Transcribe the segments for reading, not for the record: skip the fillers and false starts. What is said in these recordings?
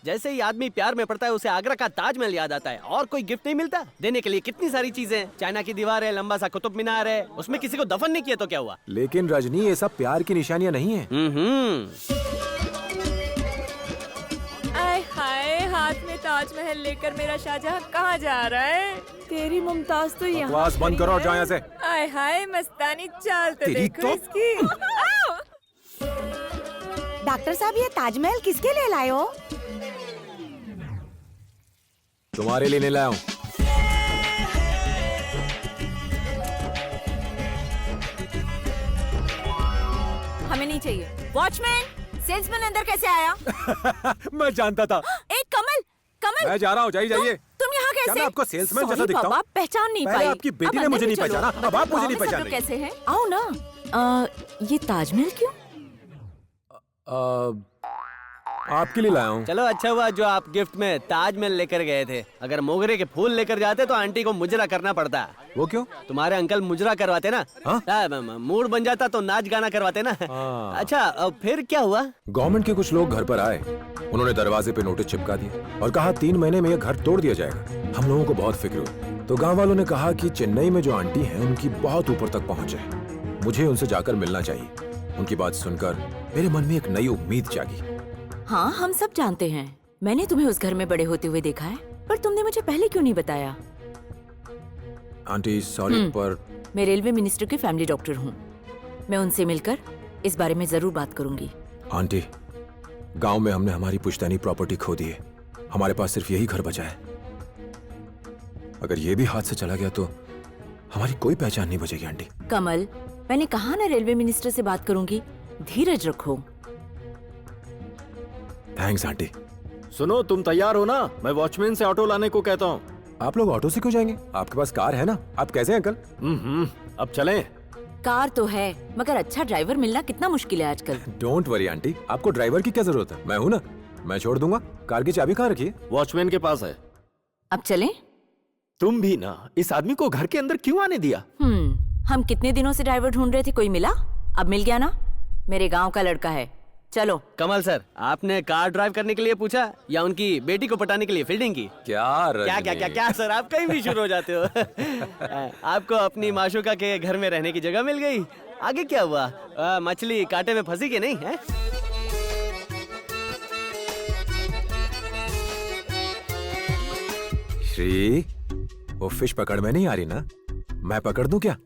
जैसे ही आदमी प्यार में पड़ता है उसे आगरा का ताजमहल याद आता है। और कोई गिफ्ट नहीं मिलता देने के लिए? कितनी सारी चीजें हैं, चाइना की दीवार है, लंबा सा कुतुब मीनार है, उसमें किसी को दफन नहीं किया तो क्या हुआ? लेकिन रजनी, ये सब प्यार की निशानियां नहीं है। आय हाय, हाथ में ताजमहल लेकर मेरा शाहजहां कहाँ जा रहा है? तेरी मुमताज तो यहाँ बकवास बंद करो और जाओ यहाँ से। आय हाय, मस्तानी चाल तो तेरी देखो तो- इसकी। डॉक्टर साहब, ये ताजमहल किसके लिए लाए हो? तुम्हारे लिए नहीं लाया हूँ। हमें नहीं चाहिए। वॉचमैन, सेल्समैन अंदर कैसे आया? मैं जानता था। एक कमल, कमल। मैं जा रहा हूँ, जाइए। तुम यहाँ कैसे? क्या मैं आपको सेल्समैन Sorry जैसा दिखता हूँ? बाबा, पहचान नहीं पहले पाई। आपकी बेटी अब ने मुझे अंदर नहीं भी चलो। पहचाना, अब आप मुझे नहीं गाँव में सब लोग पहचानेंगे। कैसे हैं? आओ ना। ये ताजमहल क्यों? आपके लिए लाया हूँ। चलो अच्छा हुआ जो आप गिफ्ट में ताजमहल लेकर गए थे। अगर मोगरे के फूल लेकर जाते तो आंटी को मुजरा करना पड़ता। वो क्यों? तुम्हारे अंकल मुजरा करवाते ना। मूड बन जाता तो नाच गाना करवाते ना। अच्छा, फिर क्या हुआ? गवर्नमेंट के कुछ लोग घर पर आए, उन्होंने दरवाजे पे नोटिस चिपका दिया और कहा 3 महीने में ये घर तोड़ दिया जाएगा। हम लोगों को बहुत फिक्र हुई, तो गांव वालों ने कहा कि चेन्नई में जो आंटी हैं उनकी बहुत ऊपर तक पहुंच है, मुझे उनसे जाकर मिलना चाहिए। उनकी बात सुनकर मेरे मन में एक नई उम्मीद जागी। हाँ, हम सब जानते हैं। मैंने तुम्हें उस घर में बड़े होते हुए देखा है, पर तुमने मुझे पहले क्यों नहीं बताया? आंटी सॉरी, पर मैं रेलवे मिनिस्टर की फैमिली डॉक्टर हूँ। मैं उनसे मिलकर इस बारे में जरूर बात करूंगी। आंटी, गांव में हमने हमारी पुश्तैनी प्रॉपर्टी खो दी है। हमारे पास सिर्फ यही घर बचा है। अगर ये भी हाथ से चला गया तो हमारी कोई पहचान नहीं बचेगी। आंटी कमल, मैंने कहा ना रेलवे मिनिस्टर से बात करूंगी। धीरज रखो। Thanks aunty. सुनो, तुम तैयार हो ना? मैं वॉचमैन से ऑटो लाने को कहता हूँ। आप लोग ऑटो से क्यों जाएंगे? आपके पास कार है ना। आप कैसे हैं अंकल? अब चलें। कार तो है, मगर अच्छा ड्राइवर मिलना कितना मुश्किल है आजकल। डोंट वरी आंटी, आपको ड्राइवर की क्या जरूरत है? मैं हूँ ना, मैं छोड़ दूंगा। कार की चाबी कहाँ रखी है? वॉचमैन के पास है। अब चलें? तुम भी ना, इस आदमी को घर के अंदर क्यों आने दिया? हम कितने दिनों से ड्राइवर ढूंढ रहे थे, कोई मिला? अब मिल गया ना। मेरे गांव का लड़का है। चलो। कमल सर, आपने कार ड्राइव करने के लिए पूछा या उनकी बेटी को पटाने के लिए फील्डिंग की? क्या क्या क्या क्या क्या सर, आप कहीं भी शुरू हो जाते हो। आपको अपनी माशूका के घर में रहने की जगह मिल गई। आगे क्या हुआ? मछली कांटे में फंसी कि नहीं है? श्री, वो फिश पकड़ में नहीं आ रही ना, मैं पकड़ दूं क्या?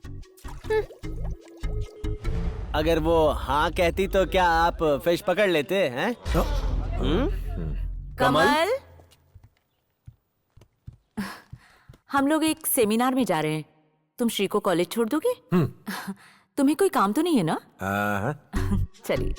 अगर वो हाँ कहती तो क्या आप फिश पकड़ लेते हैं? कमल, हम लोग एक सेमिनार में जा रहे हैं। तुम श्री को कॉलेज छोड़ दोगे? तुम्हें कोई काम तो नहीं है ना? हाँ। चलिए।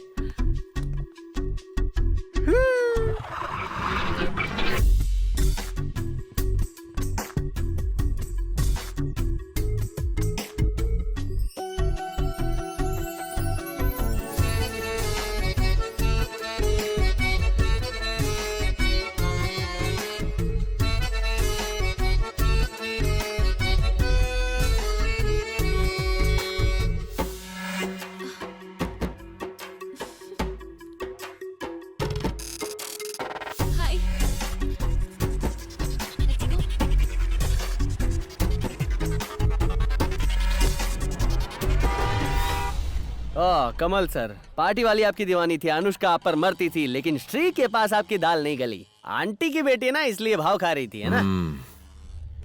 कमल सर, पार्टी वाली आपकी दीवानी थी, अनुष्का आप पर मरती थी, लेकिन श्री के पास आपकी दाल नहीं गली। आंटी की बेटी ना, इसलिए भाव खा रही थी, है ना?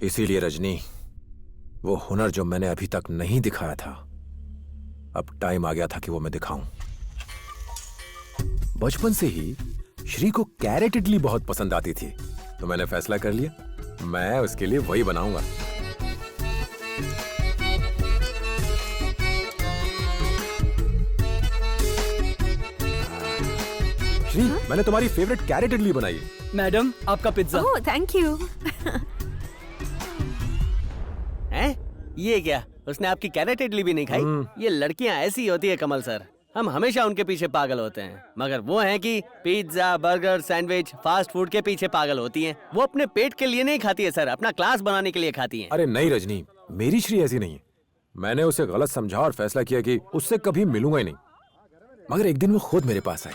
इसीलिए रजनी, वो हुनर जो मैंने अभी तक नहीं दिखाया था, अब टाइम आ गया था कि वो मैं दिखाऊं। बचपन से ही श्री को कैरेट इडली बहुत पसंद आती थी, तो मैंने फैसला कर लिया, मैं उसके लिए वही बनाऊंगा। श्री, मैंने तुम्हारी फेवरेट कैरेट इडली बनाई है। मैडम, आपका पिज्जा। Oh, thank you. हैं? ये क्या? उसने आपकी कैरेट इडली भी नहीं खाई? ये लड़कियां ऐसी होती है कमल सर, हम हमेशा उनके पीछे पागल होते हैं, मगर वो हैं कि pizza, burger, sandwich, fast food के पीछे पागल होती हैं। वो अपने पेट के लिए नहीं खाती है सर, अपना क्लास बनाने के लिए खाती हैं। अरे नहीं रजनी, मेरी श्री ऐसी नहीं है। मैंने उसे गलत समझा और फैसला किया कि उससे कभी मिलूंगा ही नहीं, मगर एक दिन वो खुद मेरे पास आई।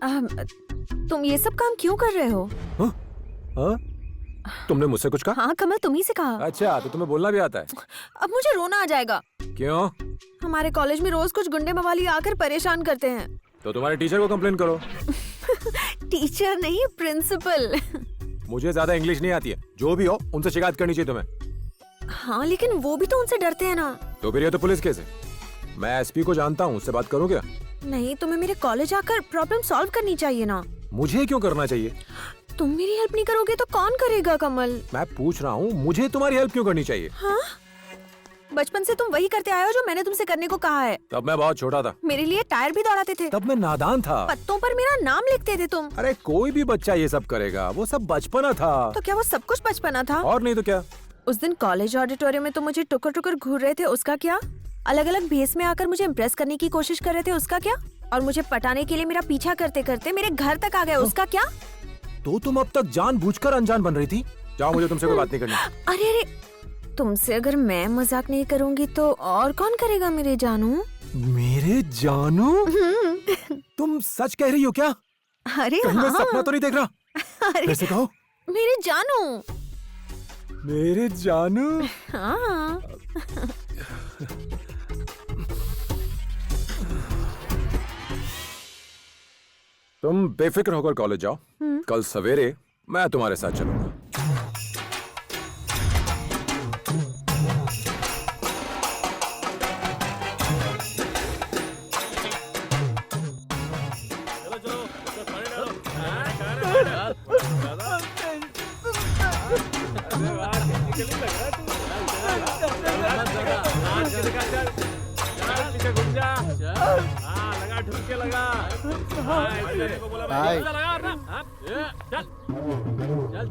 तुम ये सब काम क्यों कर रहे हो? हाँ? तुमने मुझसे कुछ कहा? हाँ कमल, तुम ही से कहा। अच्छा, तो तुम्हें बोलना भी आता है? अब मुझे रोना आ जाएगा। क्यों? हमारे कॉलेज में रोज कुछ गुंडे मवाली आकर परेशान करते हैं। तो तुम्हारे टीचर को कंप्लेन करो। टीचर नहीं, प्रिंसिपल। मुझे ज्यादा इंग्लिश नहीं आती है, जो भी हो उनसे शिकायत करनी चाहिए तुम्हें। हाँ लेकिन वो भी तो उनसे डरते हैं ना। तो फिर ये तो पुलिस केस है। मैं एसपी को जानता हूँ, उससे बात करूँ क्या? नहीं, तुम्हें मेरे कॉलेज आकर प्रॉब्लम सॉल्व करनी चाहिए ना। मुझे क्यों करना चाहिए? तुम मेरी हेल्प नहीं करोगे तो कौन करेगा कमल? मैं पूछ रहा हूँ, मुझे तुम्हारी हेल्प क्यों करनी चाहिए? हाँ, बचपन से तुम वही करते आए हो जो मैंने तुमसे करने को कहा है। तब मैं बहुत छोटा था। मेरे लिए टायर भी दौड़ाते थे। तब मैं नादान था। पत्तों पर मेरा नाम लिखते थे तुम। अरे कोई भी बच्चा ये सब करेगा, वो सब बचपना था। तो क्या वो सब कुछ बचपना था? और नहीं तो क्या। उस दिन कॉलेज ऑडिटोरियम में तुम मुझे टुकर टुकर घूर रहे थे, उसका क्या? अलग अलग भेस में आकर मुझे इम्प्रेस करने की कोशिश कर रहे थे, उसका क्या? और मुझे पटाने के लिए मेरा पीछा करते करते मेरे घर तक आ गए, उसका क्या? तो तुम अब तक जानबूझकर अनजान बन रही थी। जाओ, मुझे तुमसे कोई बात नहीं करनी। अरे अरे, तुमसे अगर मैं मजाक नहीं करूंगी तो और कौन करेगा मेरे जानू? मेरे जानू? तुम सच कह रही हो क्या? अरे कहीं मैं हाँ। सपना तो नहीं देख रहा? अरे कैसे कहो? मेरे जानू। मेरे जानू? हाँ। तुम बेफिक्र होकर कॉलेज जाओ। कल सवेरे मैं तुम्हारे साथ चलूंगा।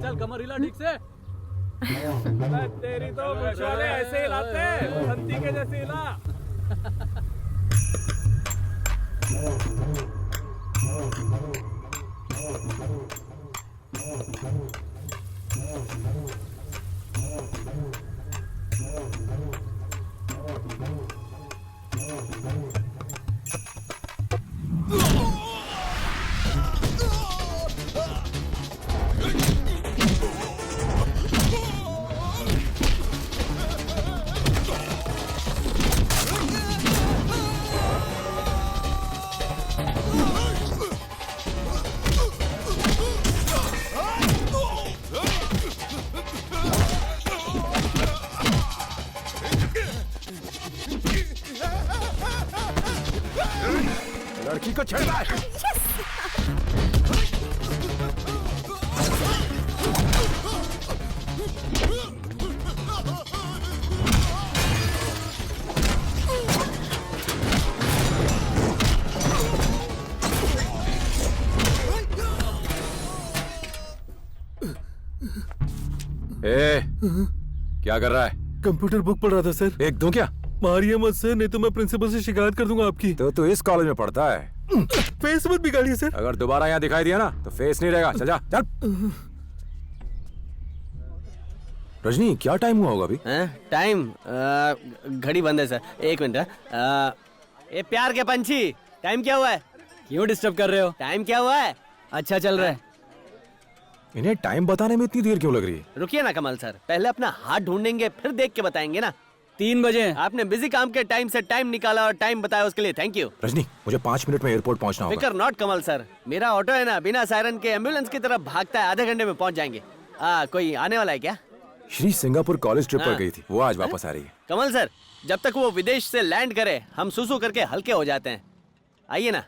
चल कमर हिला ठीक से। तेरी तो मुझवाले ऐसे हिलाते हैं, संती के जैसे हिला। लड़की को छेड़ा। ए, क्या कर रहा है? कंप्यूटर बुक पढ़ रहा था सर। एक दूं क्या? मारिए मत सर, नहीं तो मैं प्रिंसिपल से शिकायत कर दूंगा आपकी। तो तू इस कॉलेज में पढ़ता है? फेस मत बिगाड़िए सर। अगर दोबारा यहाँ दिखाई दिया ना तो फेस नहीं रहेगा। चल जा, चल। रजनी, क्या टाइम हुआ होगा अभी? टाइम घड़ी बंद है सर, 1 मिनट। ये प्यार के पंछी, टाइम क्या हुआ है? क्यों डिस्टर्ब कर रहे हो? टाइम क्या हुआ है? अच्छा चल रहा है। इन्हें टाइम बताने में इतनी देर क्यों लग रही है? रुकिए ना कमल सर, पहले अपना हाथ ढूंढेंगे फिर देख के बताएंगे ना। 3 बजे। आपने बिजी काम के टाइम से टाइम निकाला और टाइम बताया, उसके लिए थैंक यू। रजनी, मुझे 5 मिनट में एयरपोर्ट पहुंचना होगा। फिकर नॉट कमल सर, मेरा ऑटो है ना, बिना सायरन के एम्बुलेंस की तरफ भागता है, आधे घंटे में पहुंच जाएंगे। कोई आने वाला है क्या? श्री सिंगापुर कॉलेज ट्रिप पर हाँ। गई थी, वो आज वापस आ रही है। कमल सर, जब तक वो विदेश से लैंड करे हम सुसु करके हल्के हो जाते हैं। आइए ना।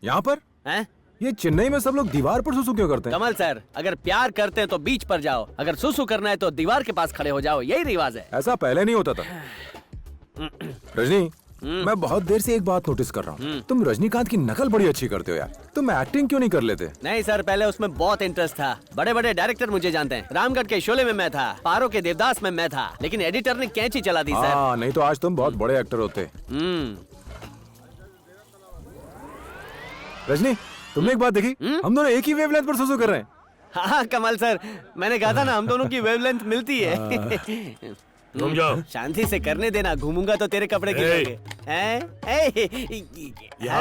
यहाँ पर? हैं? ये चेन्नई में सब लोग दीवार पर सुसु क्यों करते हैं? कमल सर, अगर प्यार करते हैं तो बीच पर जाओ, अगर सुसु करना है तो दीवार के पास खड़े हो जाओ, यही रिवाज है। ऐसा पहले नहीं होता था। रजनी, मैं बहुत देर से एक बात नोटिस कर रहा हूँ, तुम रजनीकांत की नकल बड़ी अच्छी करते हो यार। तुम एक्टिंग क्यों नहीं कर लेते? नहीं सर, पहले उसमें बहुत इंटरेस्ट था। बड़े बड़े डायरेक्टर मुझे जानते हैं। रामगढ़ के शोले में मैं था, पारो के देवदास में मैं था, लेकिन एडिटर ने कैंची चला दी सर। हाँ, नहीं तो आज तुम बहुत बड़े एक्टर होते। रजनी, तुमने एक बात देखी? हम दोनों एक ही वेवलेंथ पर सुसु कर रहे हैं। हाँ कमल सर, मैंने कहा था ना हम दोनों की वेवलेंथ मिलती है। तुम जाओ। शांति से करने देना, घूमूंगा तो तेरे कपड़े गिरेंगे। यहाँ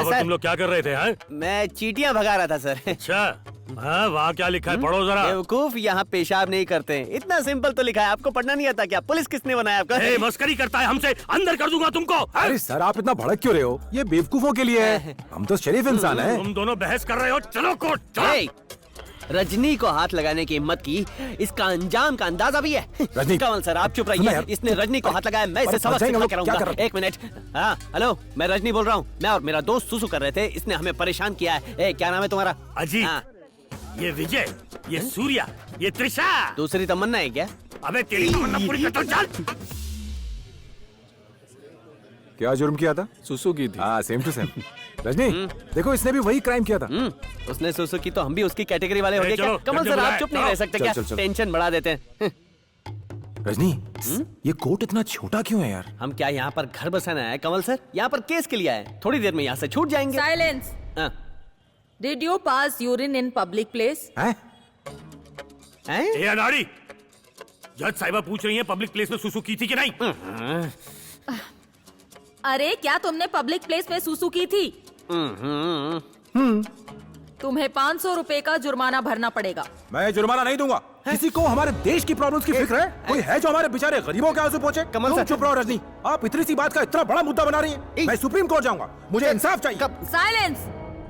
पर तुम लोग क्या कर रहे थे? हैं? मैं चींटियां भगा रहा था सर। अच्छा, हाँ, वहाँ क्या लिखा है? पढ़ो जरा। बेवकूफ, यहाँ पेशाब नहीं करते हैं। इतना सिंपल तो लिखा है, आपको पढ़ना नहीं आता क्या? पुलिस किसने बनाया आपका? ए, मस्करी करता है हमसे, अंदर कर दूंगा तुमको। हैं? अरे सर, आप इतना भड़क क्यों रहे हो? ये बेवकूफों के लिए है। हम तो शरीफ इंसान हैं। तुम दोनों बहस कर रहे हो, चलो कोर्ट चलो। ए, रजनी को हाथ लगाने की हिम्मत की, इसका अंजाम का अंदाजा भी है। रजनी, कमल सर आप चुप सुनो रहिए, यार। इसने रजनी को हाथ लगाया, मैं इसे अरे, सबक फंस जाएंगे सिखा हम के लोग, क्या रहूंगा। कर रहे हो? एक मिनट। हाँ हेलो, मैं रजनी बोल रहा हूँ। मैं और मेरा दोस्त सुसु कर रहे थे, इसने हमें परेशान किया है। ए, क्या नाम है तुम्हारा? अजीत, हाँ, ये विजय, ये सूर्या, ये त्रिशा। दूसरी तमन्ना है क्या? अबे तेरी तमन्ना पूरी कर दो, चल। क्या जुर्म किया था? सुसु की थी। हाँ, सेम टू सेम। रजनी, देखो इसने भी वही क्राइम किया था। उसने सुसु की तो हम भी उसकी कैटेगरी वाले हो ए, गए क्या? चलो, कमल सर आप चुप नहीं रह सकते चल, क्या? चल, चल। टेंशन बढ़ा देते हैं। रजनी, ये कोट इतना छोटा क्यों है यार? हम क्या यहाँ पर घर बसाना है कमल सर? यहाँ पर केस के लिए आए, थोड़ी देर में यहाँ से छूट जाएंगे। Silence. हाँ। Did you pass urine in public place? हैं? हैं? ए अनाड़ी, जज साहिबा पूछ रही है पब्लिक प्लेस में सुसु की थी कि नहीं? अरे क्या तुमने पब्लिक प्लेस में सुसु की थी? तुम्हें 500 रुपए का जुर्माना भरना पड़ेगा। मैं जुर्माना नहीं दूंगा। किसी को हमारे देश की प्रॉब्लम्स की फिक्र है? कोई है जो हमारे बेचारे गरीबों के आंसू पोंछे? कमल तुम सर- चुप रहो रजनी। आप इतनी सी बात का इतना बड़ा मुद्दा बना रही हैं। मैं सुप्रीम कोर्ट जाऊंगा, मुझे इंसाफ चाहिए। साइलेंस।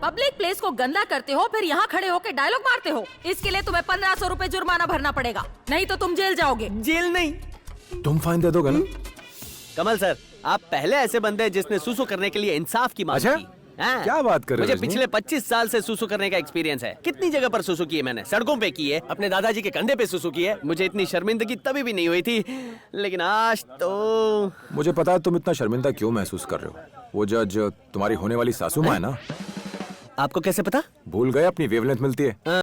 पब्लिक प्लेस को गंदा करते हो, फिर यहाँ खड़े होकर डायलॉग मारते हो। इसके लिए तुम्हें 1500 रुपए जुर्माना भरना पड़ेगा, नहीं तो तुम जेल जाओगे। जेल नहीं। तुम फाइन दे दोगे ना? कमल सर, आप पहले ऐसे बंदे जिसने सुसु करने के लिए इंसाफ की मांग अच्छा? की। हाँ। क्या बात कर रहे हो, मुझे रजनी? पिछले 25 साल से सुसु करने का एक्सपीरियंस है। कितनी जगह पर सुसु की है मैंने, सड़कों पे की है, अपने दादाजी के कंधे पे सुसु की है। मुझे इतनी शर्मिंदगी तभी भी नहीं हुई थी, लेकिन आज तो। मुझे पता है तुम इतना शर्मिंदा क्यों महसूस कर रहे हो। वो जज तुम्हारी होने वाली सासू माँ है ना? आपको कैसे पता? भूल गए अपनी वेवलेंथ मिलती है।